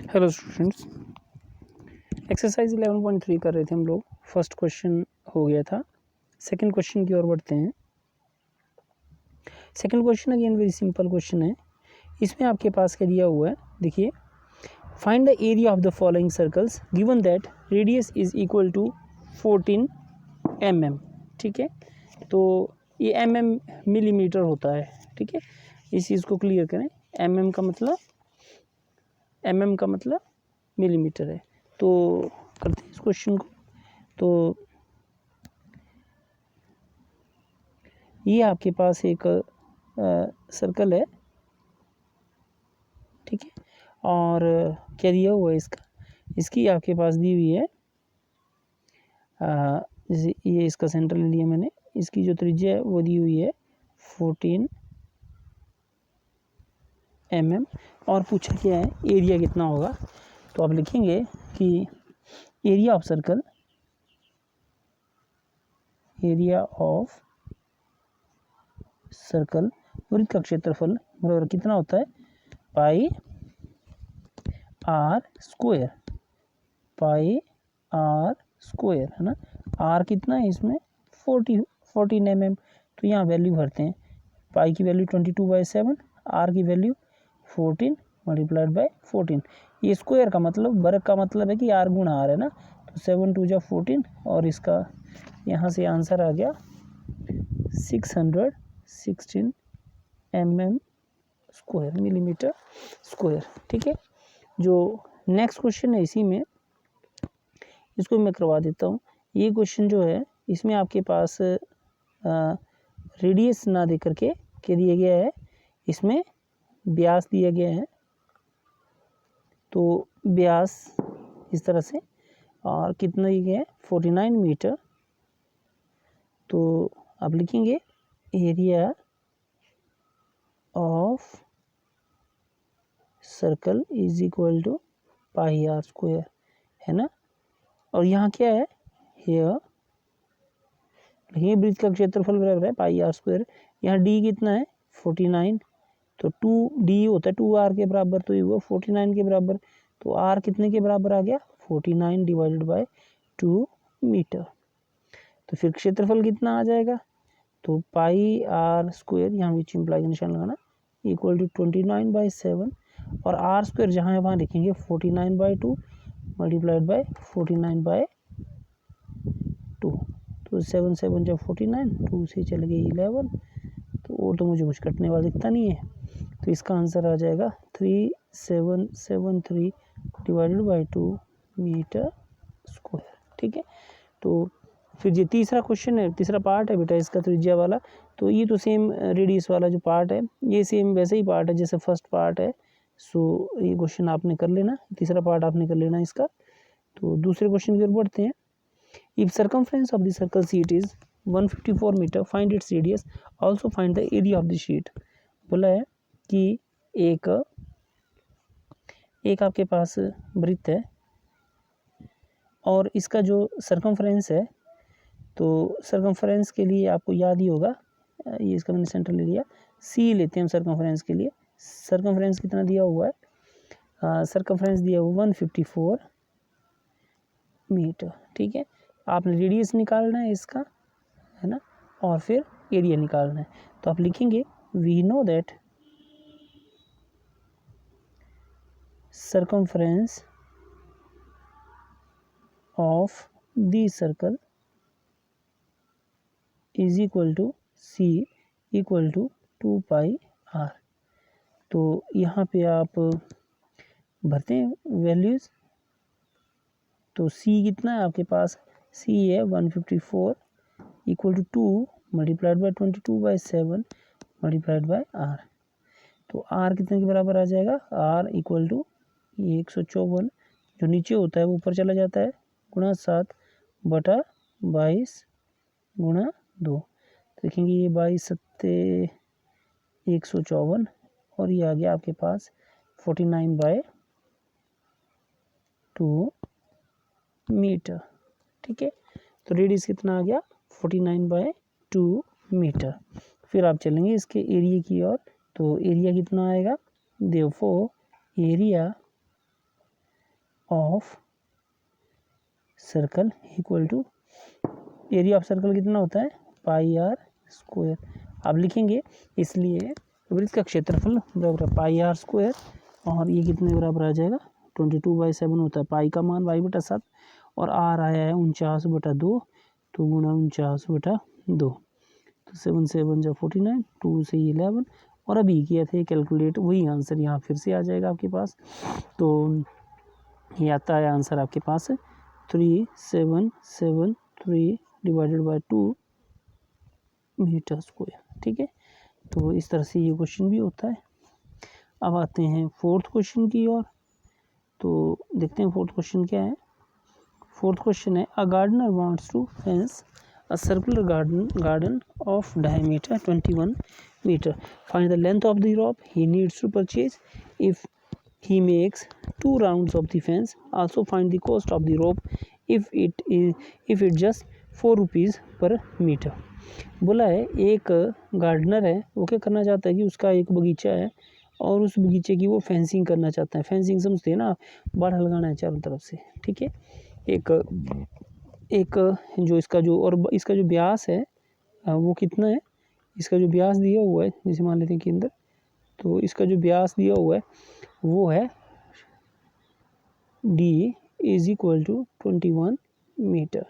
Hello students, exercise 11.3 कर रहे थे हम लोग। फर्स्ट क्वेश्चन हो गया था, सेकंड क्वेश्चन की ओर बढ़ते हैं। Second question again very simple question है। इसमें आपके पास क्या दिया हुआ है, देखिए, find the area of the following circles given that radius is equal to 14 mm। ठीक है, तो ये mm मिलीमीटर होता है। ठीक है, इस चीज़ को क्लियर करें। mm का मतलब मिलीमीटर है। तो करते हैं इस क्वेश्चन को। तो ये आपके पास एक सर्कल है, ठीक है, और क्या दिया हुआ है इसकी आपके पास दी हुई है, जैसे ये इसका सेंटर ले लिया मैंने, इसकी जो त्रिज्या है वो दी हुई है 14 mm, और पूछा क्या है एरिया कितना होगा। तो आप लिखेंगे कि एरिया ऑफ सर्कल, वृत्त का क्षेत्रफल बराबर कितना होता है, पाई आर स्क्वायर, है ना। आर कितना है इसमें 14 mm। तो यहाँ वैल्यू भरते हैं। पाई की वैल्यू 22/7, आर की वैल्यू 14 मल्टीप्लाइड बाय 14। ये स्क्वायर का मतलब, वर्ग का मतलब है कि आर गुणा आर, है ना। तो 7 2 जा 14, और इसका यहाँ से आंसर आ गया 616 mm स्क्वायर, मिलीमीटर स्क्वायर। ठीक है, जो नेक्स्ट क्वेश्चन है इसी में, इसको मैं करवा देता हूँ। ये क्वेश्चन जो है इसमें आपके पास रेडियस ना दे करके क्या दिया गया है, इसमें व्यास दिया गया है। तो व्यास इस तरह से, और कितना दिया गया है 49 मीटर। तो आप लिखेंगे area of circle is equal to pi r square, है ना। और यहाँ क्या है, हियर ये वृत्त का क्षेत्रफल बराबर है पाई आर स्क्वायर। यहाँ डी कितना है 49, तो 2d होता है 2r के बराबर, तो ये हुआ 49 के बराबर। तो r कितने के बराबर आ गया 49 डिवाइडेड बाय 2 मीटर। तो फिर क्षेत्रफल कितना आ जाएगा, तो पाई आर स्क्वायर, यहाँ बीच में इम्प्लाई का निशान लगाना, इक्वल टू 29/7, और आर स्क्वायर जहाँ है वहाँ लिखेंगे 49/2 मल्टीप्लाइड बाय 49/2। तो 7 7 जब 49, 2 से चल गए 11, तो वो तो मुझे कुछ कटने वाला दिखता नहीं है। तो इसका आंसर आ जाएगा 3773 डिवाइडेड बाय 2 मीटर स्क्वायर। ठीक है, तो फिर ये तीसरा क्वेश्चन है, तीसरा पार्ट है बेटा इसका त्रिज्या वाला। तो ये तो सेम रेडियस वाला जो पार्ट है, ये सेम वैसे ही पार्ट है जैसे फर्स्ट पार्ट है। सो ये क्वेश्चन आपने कर लेना, तीसरा पार्ट आपने कर लेना इसका। तो दूसरे क्वेश्चन की ओर बढ़ते हैं। If circumference of the circle sheet is 154 meter, find its radius, also find the area of the sheet. बोला है कि एक आपके पास वृत्त है, और इसका जो सर्कमफ्रेंस है, तो सर्कमफ्रेंस के लिए आपको याद ही होगा, ये इसका मैंने सेंटर ले लिया, सी लेते हैं हम सर्कमफ्रेंस के लिए। सर्कमफ्रेंस कितना दिया हुआ है, सर्कमफ्रेंस दिया हुआ 154 मीटर। ठीक है, आपने रेडियस निकालना है इसका, है ना, और फिर एरिया निकालना है। तो आप लिखेंगे we know that circumference of the circle is equal to c equal to 2 pi r। तो यहाँ पे आप भरते हैं वैल्यूज़। तो c कितना है आपके पास, c है 154 equal to 2 multiplied by 22/7 multiplied by r। तो r कितने के बराबर आ जाएगा, r इक्वल टू 154, जो नीचे होता है वो ऊपर चला जाता है, गुणा 7/22 गुणा 2। देखेंगे ये 22 7 154, और ये आ गया आपके पास 49/2 मीटर। ठीक है, तो रेडियस कितना आ गया 49/2 मीटर। फिर आप चलेंगे इसके एरिया की ओर। तो एरिया कितना आएगा, therefore area of circle equal to area of circle कितना होता है पाई आर स्क्वायर। आप लिखेंगे इसलिए वृत्त का क्षेत्रफल बराबर पाई आर स्क्वायर और ये कितने बराबर आ जाएगा 22/7 होता है। पाई का मान 22/7 और आर आया है 49/2 तो गुणा 49/2 तो 7 7 जा 49 2 से 11 और अभी किया थे कैलकुलेट वही आंसर यहाँ फिर से आ जाएगा आपके पास। तो ये आता है आंसर आपके पास 3773 डिवाइडेड बाय 2 मीटर स्क्वायर। ठीक है, तो इस तरह से ये क्वेश्चन भी होता है। अब आते हैं फोर्थ क्वेश्चन की ओर, तो देखते हैं फोर्थ क्वेश्चन क्या है। फोर्थ क्वेश्चन है a gardener wants to fence a circular garden of diameter 21 meter. Find the length of the rope he needs to purchase if he makes 2 rounds of the fence. Also find the cost of the rope if it just 4 rupees per meter. बोला है एक gardener है, वो क्या करना चाहता है कि उसका एक बगीचा है और उस बगीचे की वो फेंसिंग करना चाहता है। फेंसिंग समझते हैं ना, बाड़ा लगाना है चारों तरफ से। ठीक है, एक जो इसका जो और इसका जो व्यास है वो कितना है, इसका जो व्यास दिया हुआ है जैसे मान लेते हैं कि अंदर, तो इसका जो व्यास दिया हुआ है वो है d is equal to 21 meter.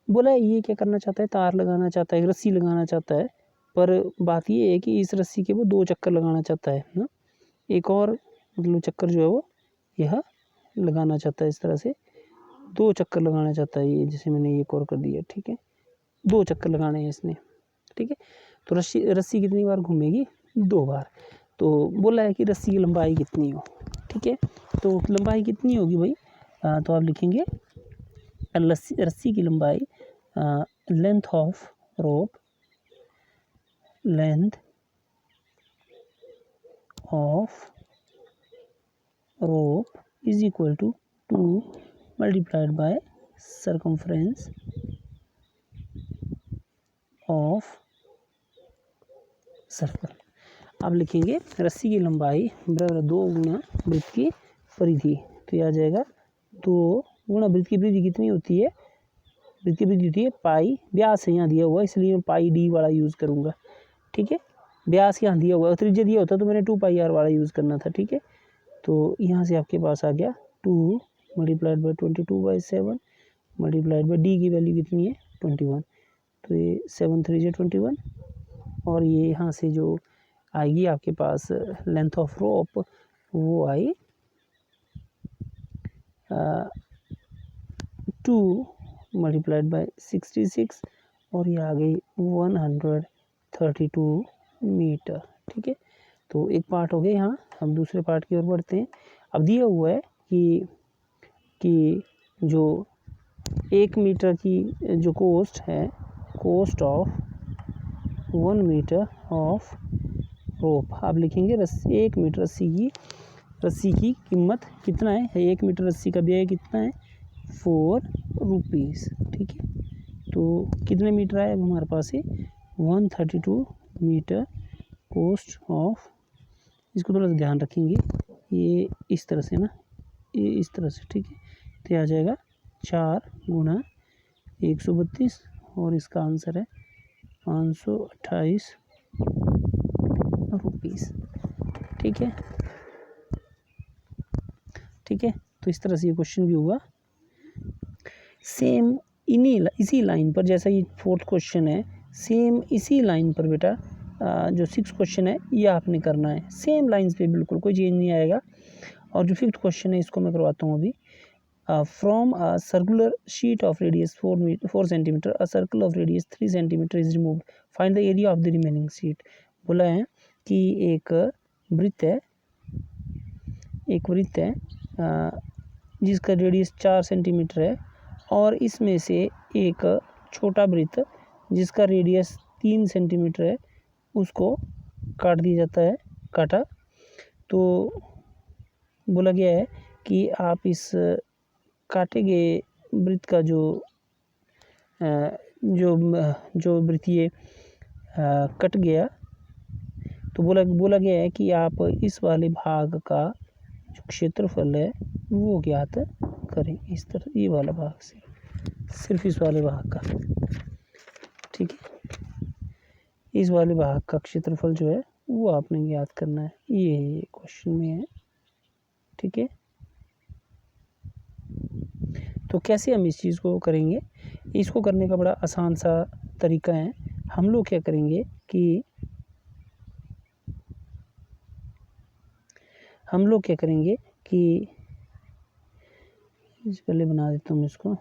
बोला है ये क्या करना चाहता है, तार लगाना चाहता है, रस्सी लगाना चाहता है, पर बात ये है कि इस रस्सी के वो 2 चक्कर लगाना चाहता है ना, एक और मतलब चक्कर जो है वो यह लगाना चाहता है। इस तरह से 2 चक्कर लगाना चाहता है, ये जैसे मैंने एक और कर दिया। ठीक है, 2 चक्कर लगाने हैं इसने। ठीक है, तो रस्सी कितनी बार घूमेगी 2 बार। तो बोला है कि रस्सी की लंबाई कितनी हो। ठीक है, तो लंबाई कितनी होगी भाई, तो आप लिखेंगे रस्सी की लंबाई length of rope is equal to 2 multiplied by circumference of circle. आप लिखेंगे रस्सी की लंबाई बराबर 2 गुना वृत्त की परिधि, तो यह आ जाएगा 2 गुना वृत्त की परिधि कितनी होती है, वृत्त की परिधि होती है पाई, व्यास यहाँ दिया हुआ इसलिए मैं पाई डी वाला यूज़ करूँगा। ठीक है, व्यास यहाँ दिया हुआ, त्रिज्या दिया होता तो मैंने 2 पाई आर वाला यूज़ करना था। ठीक है, तो यहाँ से आपके पास आ गया 2 multiplied by 22/7 multiplied by D की वैल्यू कितनी है 21, तो ये 7 3 जे 21 और ये यहाँ से जो आएगी आपके पास लेंथ ऑफ रोप वो आई 2 मल्टीप्लाइड बाई 66 और ये आ गई 132 मीटर। ठीक है, तो एक पार्ट हो गया यहाँ, हम दूसरे पार्ट की ओर बढ़ते हैं। अब दिया हुआ है कि जो 1 मीटर की जो कोस्ट है, cost of 1 meter of rope, आप लिखेंगे 1 मीटर रस्सी की कीमत कितना है, 1 मीटर रस्सी का व्यय कितना है 4 रुपीज़। ठीक है, तो कितने मीटर आए अब हमारे पास है 132 मीटर कोस्ट ऑफ, इसको थोड़ा सा ध्यान रखेंगे, ये इस तरह से ना, ये इस तरह से। ठीक है, तो आ जाएगा 4 गुना 132 और इसका आंसर है 528 रुपीज़। ठीक है, ठीक है, तो इस तरह से ये क्वेश्चन भी हुआ। सेम इसी लाइन पर, जैसा ये फोर्थ क्वेश्चन है सेम इसी लाइन पर बेटा जो 6 क्वेश्चन है ये आपने करना है सेम लाइंस पे, बिल्कुल कोई चेंज नहीं आएगा। और जो 5th क्वेश्चन है इसको मैं करवाता हूँ अभी। From a circular sheet of radius 4 centimetre a circle of radius 3 centimetre is removed, find the area of the remaining sheet. बोला है कि एक वृत्त है जिसका रेडियस 4 सेंटीमीटर है और इसमें से एक छोटा वृत्त जिसका रेडियस 3 सेंटीमीटर है उसको काट दिया जाता है, काटा। तो बोला गया है कि आप इस काटे गए वृत्त का जो वृत्तीय कट गया, तो बोला गया है कि आप इस वाले भाग का जो क्षेत्रफल है वो ज्ञात करें। इस तरह ये वाला भाग से, सिर्फ इस वाले भाग का, ठीक है, इस वाले भाग का क्षेत्रफल जो है वो आपने ज्ञात करना है। ये क्वेश्चन में है, ठीक है। तो कैसे हम इस चीज़ को करेंगे? इसको करने का बड़ा आसान सा तरीका है। हम लोग क्या करेंगे कि पहले बना देता हूँ इसको।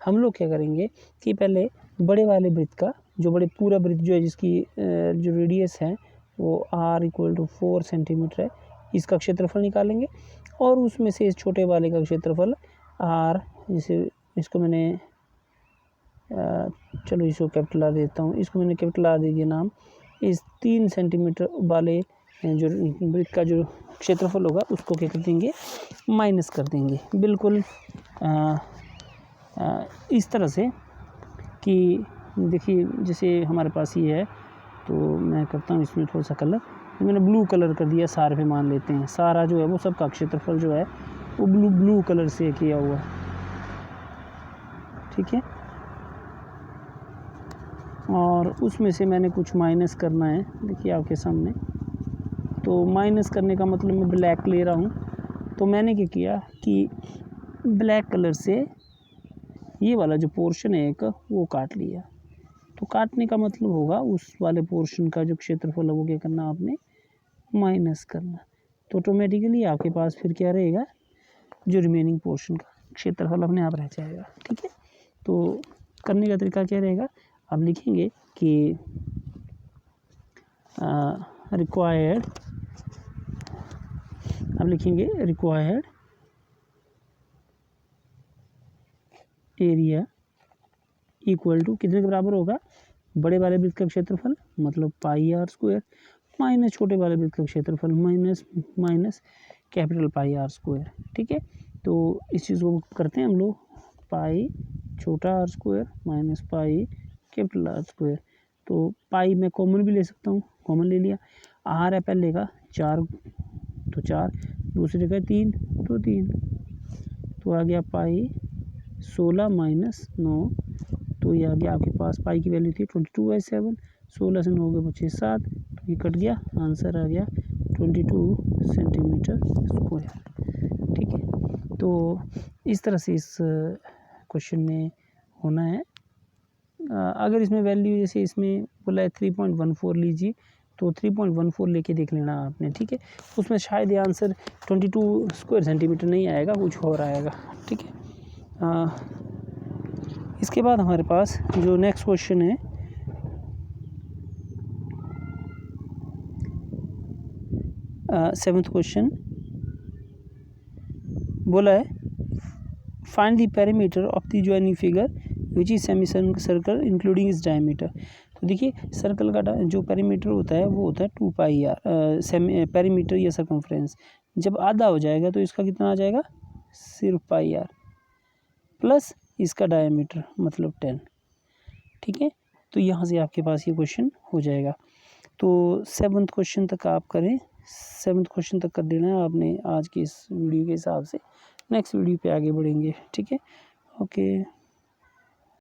हम लोग क्या करेंगे कि पहले बड़े वाले वृत्त का, जो बड़े पूरा वृत्त जो है जिसकी जो रेडियस है वो r = 4 सेंटीमीटर है, इसका क्षेत्रफल निकालेंगे। और उसमें से इस छोटे वाले का क्षेत्रफल r, जैसे इसको मैंने चलो इसको कैपिटल R देता हूँ, इसको मैंने कैपिटल R दे दिया नाम। इस 3 सेंटीमीटर वाले जो वृत्त का जो क्षेत्रफल होगा उसको क्या कर देंगे, माइनस कर देंगे। बिल्कुल इस तरह से कि देखिए जैसे हमारे पास ये है, तो मैं करता हूँ इसमें थोड़ा सा कलर, मैंने ब्लू कलर कर दिया। सारे पे मान लेते हैं, सारा जो है वो सबका क्षेत्रफल जो है वो ब्लू कलर से किया हुआ है, ठीक है। और उसमें से मैंने कुछ माइनस करना है, देखिए आपके सामने। तो माइनस करने का मतलब मैं ब्लैक ले रहा हूँ। तो मैंने क्या किया कि ब्लैक कलर से ये वाला जो पोर्शन है एक, वो काट लिया। तो काटने का मतलब होगा उस वाले पोर्शन का जो क्षेत्रफल है वो क्या करना, आपने माइनस करना। तो ऑटोमेटिकली आपके पास फिर क्या रहेगा, जो रिमेनिंग पोर्शन का क्षेत्रफल अपने आप रह जाएगा, ठीक है। तो करने का तरीका क्या रहेगा, आप लिखेंगे कि रिक्वायर्ड एरिया इक्वल टू कितने के बराबर होगा, बड़े वाले वृत्त का क्षेत्रफल मतलब πr² माइनस छोटे वाले वृत्त का क्षेत्रफल माइनस कैपिटल πr², ठीक है। तो इस चीज़ को करते हैं हम लोग, पाई छोटा r² minus pi capital R²। तो पाई मैं कॉमन भी ले सकता हूँ, कॉमन ले लिया। r है पहले का 4, तो 4, दूसरे का 3, तो 3, तो आ गया पाई 16 माइनस 9। तो ये आ गया आपके पास, पाई की वैल्यू थी 22/7, 16 से 9 के बचे 7, तो ये कट गया, आंसर आ गया 22 सेंटीमीटर स्क्वायर, ठीक है। तो इस तरह से इस क्वेश्चन में होना है। अगर इसमें वैल्यू जैसे इसमें बोला है 3.14 लीजिए, तो 3.14 लेके देख लेना आपने, ठीक है। उसमें शायद ये आंसर 22 स्क्वायर सेंटीमीटर नहीं आएगा, कुछ और आएगा, ठीक है। इसके बाद हमारे पास जो नेक्स्ट क्वेश्चन है, सेवन्थ क्वेश्चन बोला है find the perimeter of the joining figure which is semi circle including इस डायमीटर। तो देखिए सर्कल का जो पेरीमीटर होता है वो होता है 2πr, सेमी पेरीमीटर या सर्कमफ्रेंस। जब आधा हो जाएगा तो इसका कितना आ जाएगा, सिर्फ πr प्लस इसका डायमीटर मतलब 10, ठीक है। तो यहाँ से आपके पास ये क्वेश्चन हो जाएगा। तो 7th क्वेश्चन तक आप करें, 7th क्वेश्चन तक कर देना है आपने आज की इस वीडियो के हिसाब से। नेक्स्ट वीडियो पे आगे बढ़ेंगे, ठीक है, ओके।